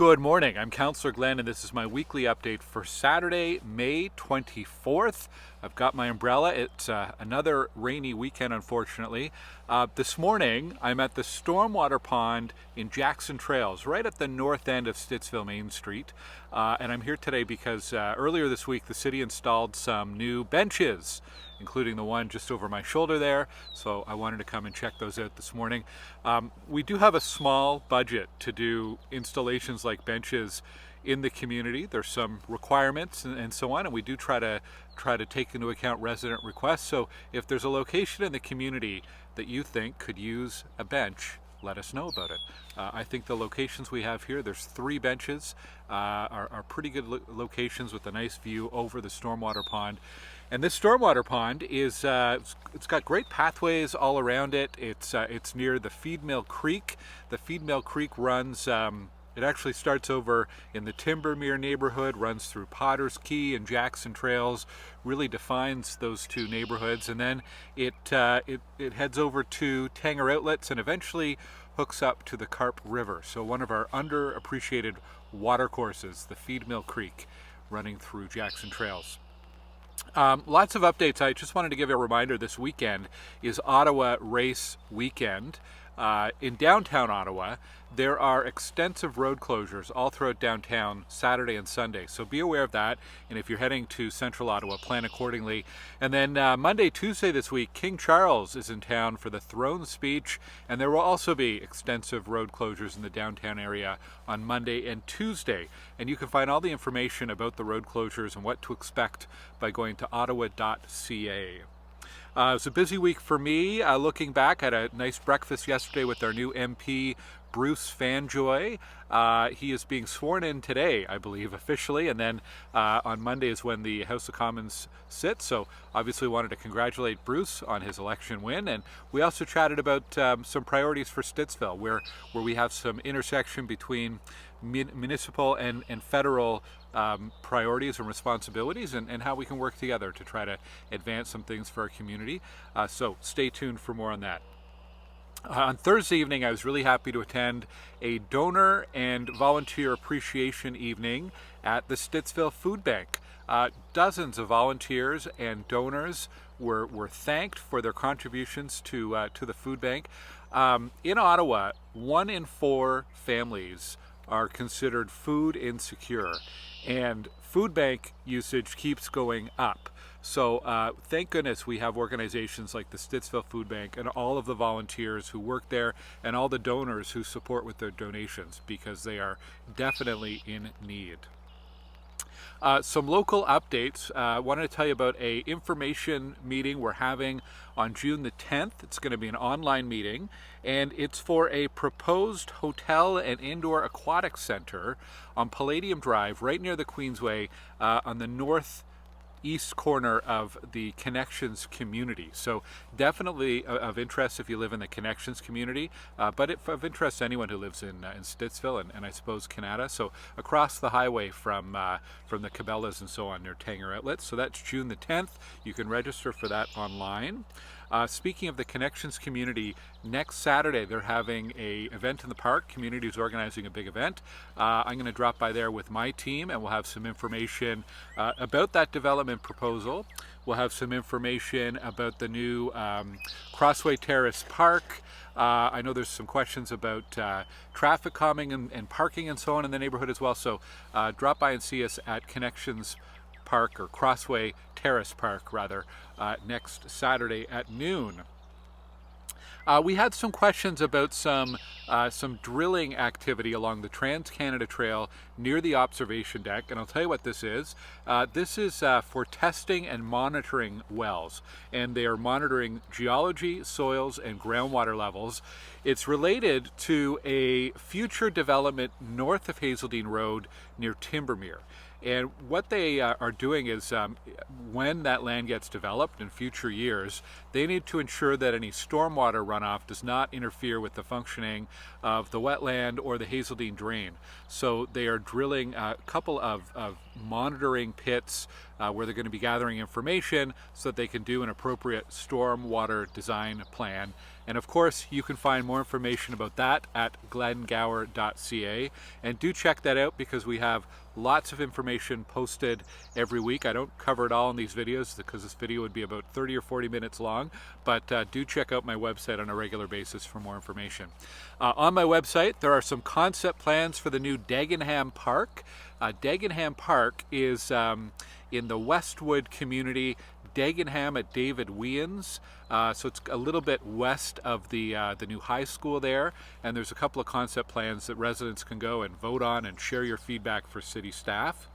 Good morning. I'm Councillor Glen, and this is my weekly update for Saturday, May 24th. I've got my umbrella. It's another rainy weekend, unfortunately. This morning, I'm at the stormwater pond in Jackson Trails, right at the north end of Stittsville Main Street. And I'm here today because earlier this week, the city installed some new benches, including the one just over my shoulder there. So I wanted to come and check those out this morning. We do have a small budget to do installations like benches in the community. There's some requirements and so on, and we do try to take into account resident requests. So if there's a location in the community that you think could use a bench, let us know about it. I think the locations we have here, there's 3 benches, are pretty good locations with a nice view over the stormwater pond. And this stormwater pond is, it's got great pathways all around it. It's near the Feed Mill Creek. The Feed Mill Creek runs, it actually starts over in the Timbermere neighborhood, runs through Potter's Key and Jackson Trails, really defines those 2 neighborhoods. And then it heads over to Tanger Outlets and eventually hooks up to the Carp River. So one of our underappreciated water courses, the Feed Mill Creek, running through Jackson Trails. Lots of updates. I just wanted to give you a reminder, this weekend is Ottawa Race Weekend. In downtown Ottawa, there are extensive road closures all throughout downtown Saturday and Sunday. So be aware of that. And if you're heading to central Ottawa, plan accordingly. And then Monday, Tuesday this week, King Charles is in town for the throne speech. And there will also be extensive road closures in the downtown area on Monday and Tuesday. And you can find all the information about the road closures and what to expect by going to ottawa.ca. It was a busy week for me. Looking back, I had a nice breakfast yesterday with our new MP, Bruce Fanjoy. He is being sworn in today, I believe, officially, and then on Monday is when the House of Commons sits. So obviously wanted to congratulate Bruce on his election win, and we also chatted about some priorities for Stittsville, where we have some intersection between municipal and federal priorities and responsibilities, and how we can work together to try to advance some things for our community. So stay tuned for more on that. On Thursday evening, I was really happy to attend a donor and volunteer appreciation evening at the Stittsville Food Bank. Dozens of volunteers and donors were thanked for their contributions to the food bank. In Ottawa, 1 in 4 families are considered food insecure, and food bank usage keeps going up. So thank goodness we have organizations like the Stittsville Food Bank and all of the volunteers who work there and all the donors who support with their donations, because they are definitely in need. Some local updates. I wanted to tell you about an information meeting we're having on June the 10th. It's going to be an online meeting, and it's for a proposed hotel and indoor aquatic center on Palladium Drive, right near the Queensway, on the northeast corner of the Connections community. So definitely of interest if you live in the Connections community, but of interest to anyone who lives in Stittsville and I suppose Canada. So across the highway from the Cabela's and so on near Tanger Outlets. So that's June the 10th. You can register for that online. Speaking of the Connections community, next Saturday they're having an event in the park. Community is organizing a big event. I'm going to drop by there with my team, and we'll have some information about that development proposal. We'll have some information about the new Crossway Terrace Park. I know there's some questions about traffic calming and parking and so on in the neighborhood as well. So drop by and see us at Connections Park, or Crossway Terrace Park rather, next Saturday at noon. We had some questions about some drilling activity along the Trans-Canada Trail near the observation deck, and I'll tell you what this is. This is for testing and monitoring wells, and they are monitoring geology, soils, and groundwater levels. It's related to a future development north of Hazeldean Road near Timbermere. And what they are doing is, when that land gets developed in future years, they need to ensure that any stormwater runoff does not interfere with the functioning of the wetland or the Hazeldean drain. So they are drilling a couple of monitoring pits where they're going to be gathering information so that they can do an appropriate stormwater design plan And of course, you can find more information about that at glengower.ca. And do check that out because we have lots of information posted every week. I don't cover it all in these videos because this video would be about 30 or 40 minutes long, but do check out my website on a regular basis for more information. On my website, there are some concept plans for the new Dagenham Park. Dagenham Park is in the Westwood community, Dagenham at David Weans. So it's a little bit west of the new high school there, and there's a couple of concept plans that residents can go and vote on and share your feedback for city staff.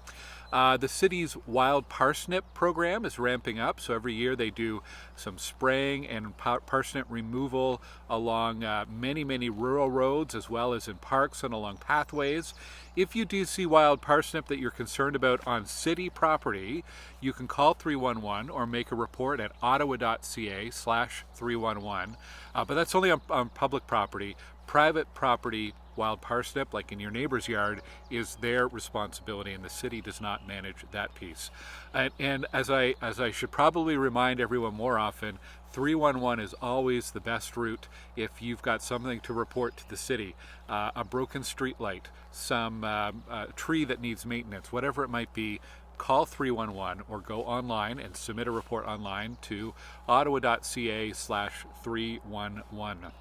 The city's wild parsnip program is ramping up, so every year they do some spraying and parsnip removal along many rural roads as well as in parks and along pathways. If you do see wild parsnip that you're concerned about on city property, you can call 311 or make a report at ottawa.ca/311. But that's only on public property. Private property wild parsnip, like in your neighbor's yard, is their responsibility, and the city does not manage that piece. And as I should probably remind everyone more often, 311 is always the best route if you've got something to report to the city. A broken street light, some tree that needs maintenance, whatever it might be. Call 311 or go online and submit a report online to ottawa.ca/311.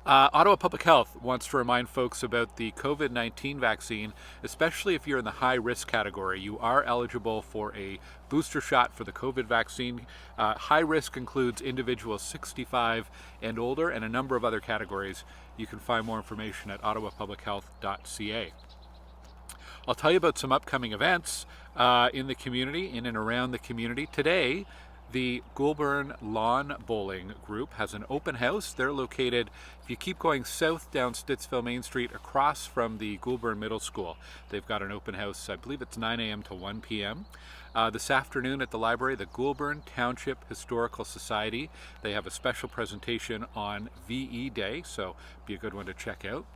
Ottawa Public Health wants to remind folks about the COVID-19 vaccine, especially if you're in the high-risk category. You are eligible for a booster shot for the COVID vaccine. High risk includes individuals 65 and older and a number of other categories. You can find more information at ottawapublichealth.ca. I'll tell you about some upcoming events in the community, in and around the community. Today, the Goulbourn Lawn Bowling Group has an open house. They're located, if you keep going south down Stittsville Main Street, across from the Goulbourn Middle School. They've got an open house, I believe it's 9 a.m. to 1 p.m. This afternoon at the library, the Goulbourn Township Historical Society. They have a special presentation on VE Day, so be a good one to check out.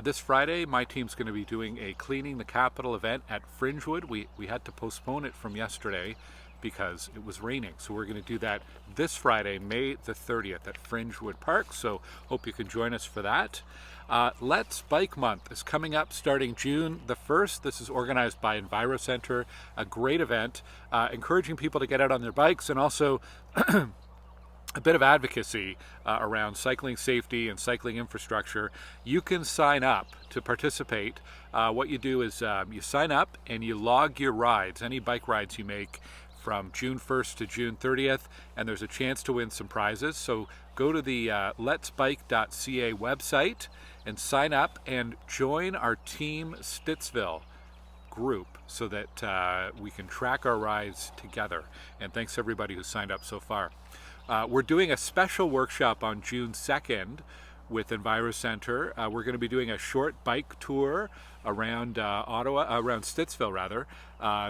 This Friday, my team's going to be doing a Cleaning the Capital event at Fringewood. We had to postpone it from yesterday because it was raining. So we're going to do that this Friday, May the 30th at Fringewood Park. So hope you can join us for that. Let's Bike Month is coming up starting June the 1st. This is organized by EnviroCenter, a great event, encouraging people to get out on their bikes and also a bit of advocacy around cycling safety and cycling infrastructure. You can sign up to participate. What you do is you sign up and you log your rides, any bike rides you make from June 1st to June 30th, and there's a chance to win some prizes. So go to the letsbike.ca website and sign up and join our Team Stittsville group so that we can track our rides together. And thanks everybody who signed up so far. We're doing a special workshop on June 2nd with EnviroCenter. We're going to be doing a short bike tour around around Stittsville rather,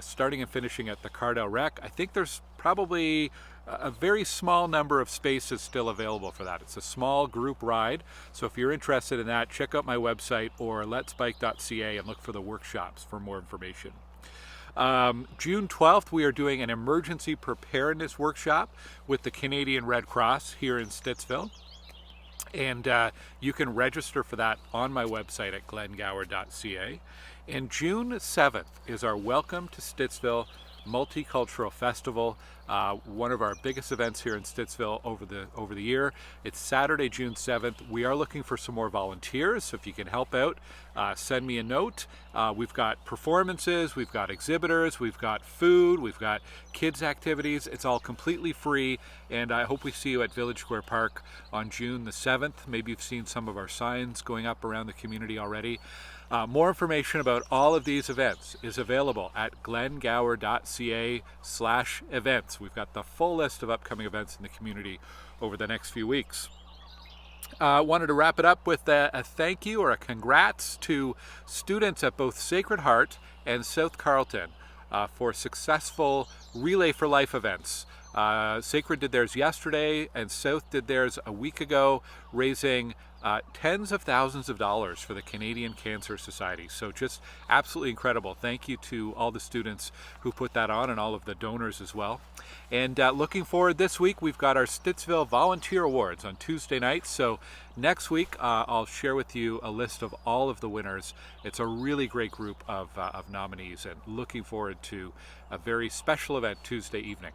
starting and finishing at the Cardell Rec. I think there's probably a very small number of spaces still available for that. It's a small group ride, so if you're interested in that, check out my website or letsbike.ca and look for the workshops for more information. June 12th, we are doing an emergency preparedness workshop with the Canadian Red Cross here in Stittsville. And you can register for that on my website at glengower.ca. And June 7th is our Welcome to Stittsville Multicultural Festival, one of our biggest events here in Stittsville over the year. It's Saturday, June 7th. We are looking for some more volunteers, so if you can help out, send me a note. We've got performances, we've got exhibitors, we've got food, we've got kids activities. It's all completely free, and I hope we see you at Village Square Park on June the 7th. Maybe you've seen some of our signs going up around the community already. More information about all of these events is available at glengower.ca/events. We've got the full list of upcoming events in the community over the next few weeks. Wanted to wrap it up with a thank you or a congrats to students at both Sacred Heart and South Carleton for successful Relay for Life events. Sacred did theirs yesterday and South did theirs a week ago, raising tens of thousands of dollars for the Canadian Cancer Society. So just absolutely incredible. Thank you to all the students who put that on and all of the donors as well. And looking forward this week, we've got our Stittsville Volunteer Awards on Tuesday night. So next week, I'll share with you a list of all of the winners. It's a really great group of nominees, and looking forward to a very special event Tuesday evening.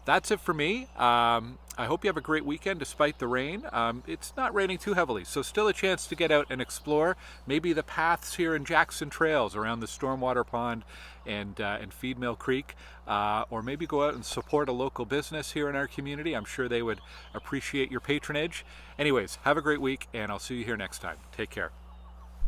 That's it for me. I hope you have a great weekend despite the rain. It's not raining too heavily, so still a chance to get out and explore maybe the paths here in Jackson Trails around the stormwater pond and Feed Mill Creek, or maybe go out and support a local business here in our community. I'm sure they would appreciate your patronage. Anyways, have a great week, and I'll see you here next time. Take care.